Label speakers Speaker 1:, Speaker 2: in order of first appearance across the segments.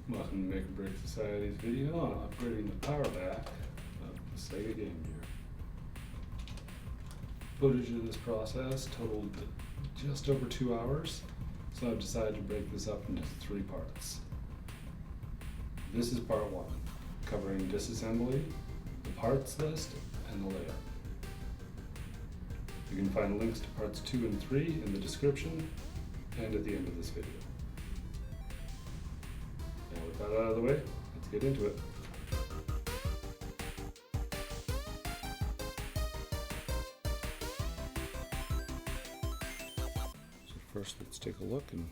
Speaker 1: Welcome to Make or Break Society's video on upgrading the PowerBack of the Sega Game Gear. Footage of this process totaled just over 2 hours, so I've decided to break this up into 3 parts. This is part 1, covering disassembly, the parts list, and the layout. You can find links to parts 2 and 3 in the description and at the end of this video. Now with that out of the way, let's get into it. So first let's take a look and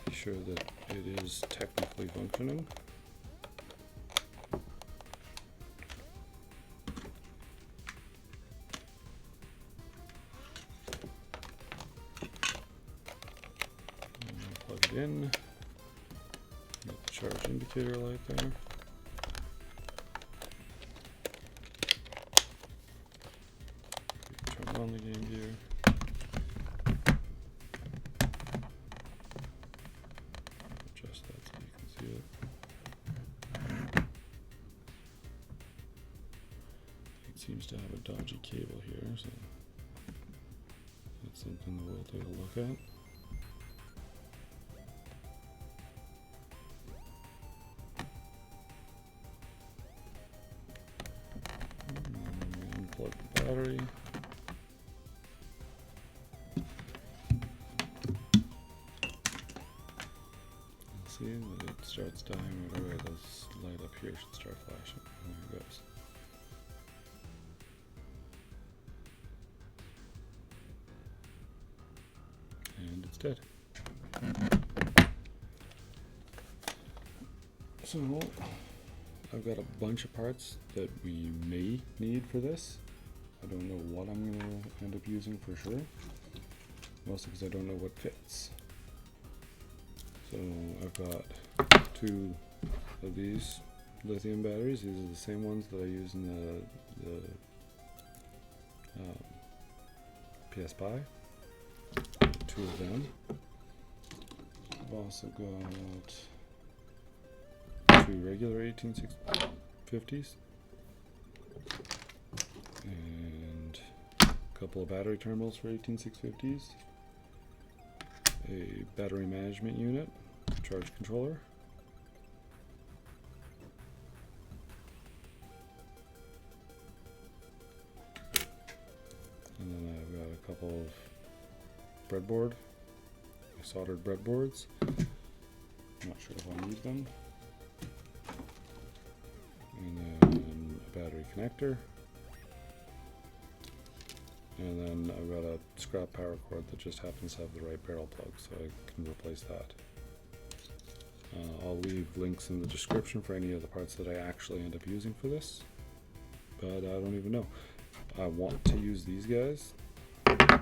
Speaker 1: be sure that it is technically functioning. Plug it in. Got the charge indicator light there. Turn on the Game Gear. Adjust that so you can see it. It seems to have a dodgy cable here, so that's something that we'll take a look at. Unplug the battery. You'll see that it starts dying right away. This light up here should start flashing. And there it goes. And it's dead. So I've got a bunch of parts that we may need for this. I don't know what I'm going to end up using for sure, mostly because I don't know what fits. So I've got 2 of these lithium batteries. These are the same ones that I use in the PS Pi. 2 of them. I've also got 2 regular 18650s and a couple of battery terminals for 18650s, a battery management unit, charge controller, and then I've got a couple of breadboard, soldered breadboards. Not sure if I'll need them. And then a battery connector, and then I've got a scrap power cord that just happens to have the right barrel plug, so I can replace that. I'll leave links in the description for any of the parts that I actually end up using for this, but I don't even know. I want to use these guys.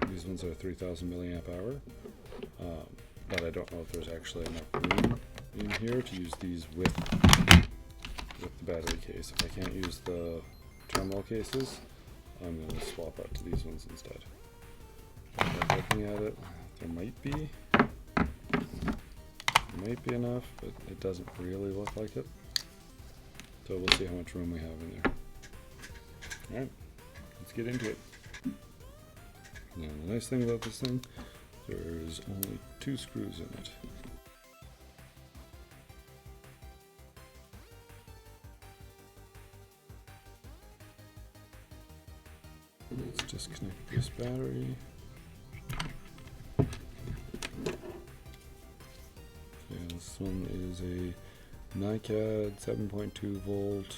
Speaker 1: These ones are 3000 milliamp hour, but I don't know if there's actually enough room in here to use these with the battery case. If I can't use the terminal cases, I'm going to swap out to these ones instead. Looking at it, there might be enough, but it doesn't really look like it. So we'll see how much room we have in there. Alright, let's get into it. Now the nice thing about this thing, there's only 2 screws in it. Let's disconnect this battery. Okay, this one is a NiCad 7.2 volt,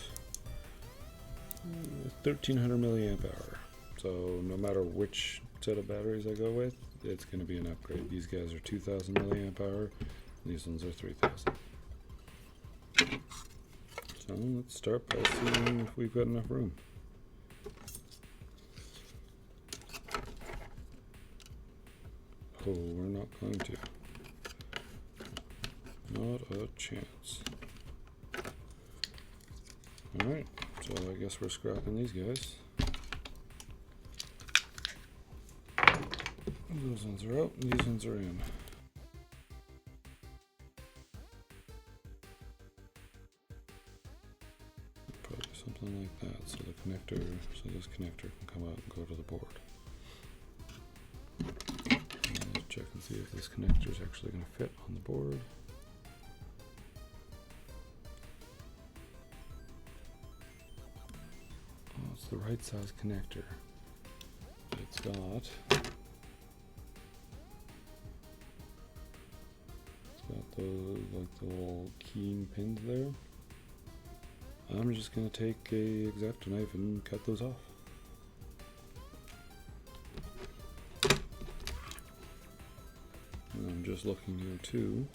Speaker 1: 1300 milliamp hour. So no matter which set of batteries I go with, it's going to be an upgrade. These guys are 2000 milliamp hour. These ones are 3000. So let's start by seeing if we've got enough room. Oh, we're not going to. Not a chance. Alright, so I guess we're scrapping these guys. Those ones are out, and these ones are in. so the connector, so this connector can come out and go to the board. Let's check and see if this connector is actually going to fit on the board. Oh, it's the right size connector. It's got those, like the little keying pins there. I'm just going to take a X-Acto knife and cut those off. And I'm just looking here too,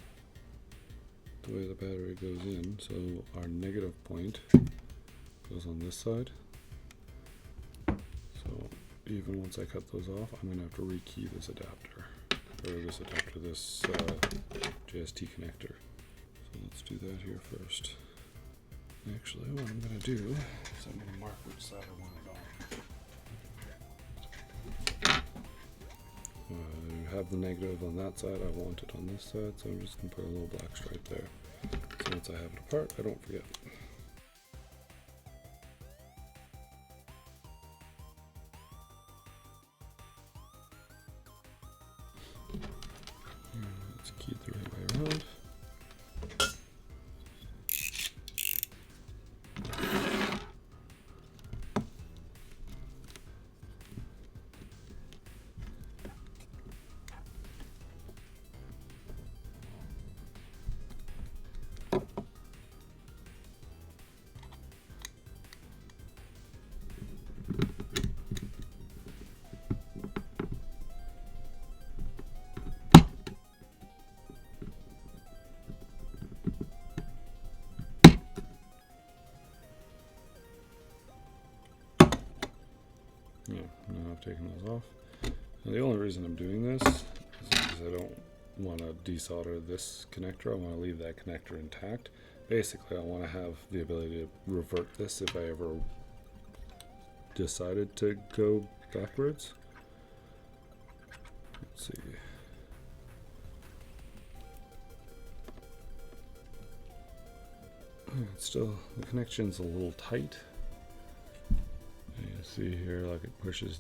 Speaker 1: the way the battery goes in, so our negative point goes on this side. So even once I cut those off, I'm going to have to rekey this adapter, this JST connector. So let's do that here first. Actually, what I'm going to do is I'm going to mark which side I want it on. I have the negative on that side, I want it on this side, so I'm just going to put a little black stripe there. So once I have it apart, I don't forget. Let's key it the right way around. Yeah, now I've taken those off. Now the only reason I'm doing this is because I don't want to desolder this connector. I want to leave that connector intact. Basically, I want to have the ability to revert this if I ever decided to go backwards. Let's see. It's still, the connection's a little tight. You see here, like it pushes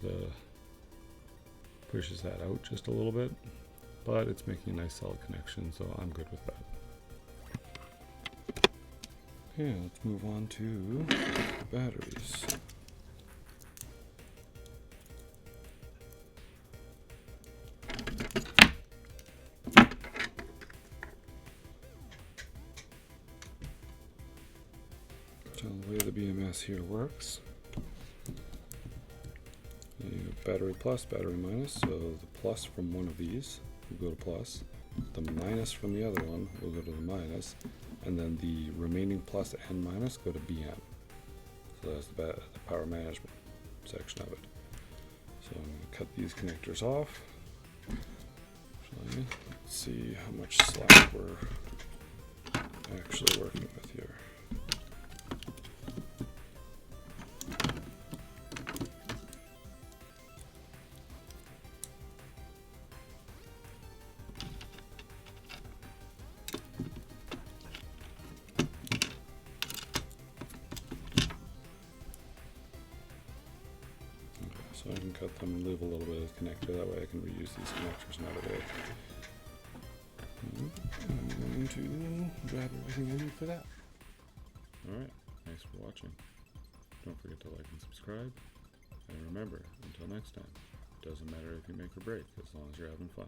Speaker 1: that out just a little bit, but it's making a nice solid connection, so I'm good with that. Okay, let's move on to the batteries. So the way the BMS here works, you have battery plus, battery minus, so the plus from one of these will go to plus, the minus from the other one will go to the minus, and then the remaining plus and minus go to BM. So that's the power management section of it. So I'm going to cut these connectors off. Actually, let's see how much slack we're actually working with here. So I can cut them and leave a little bit of the connector, that way I can reuse these connectors another day. I'm going to grab everything I need for that. Alright, thanks for watching. Don't forget to like and subscribe. And remember, until next time, it doesn't matter if you make or break, as long as you're having fun.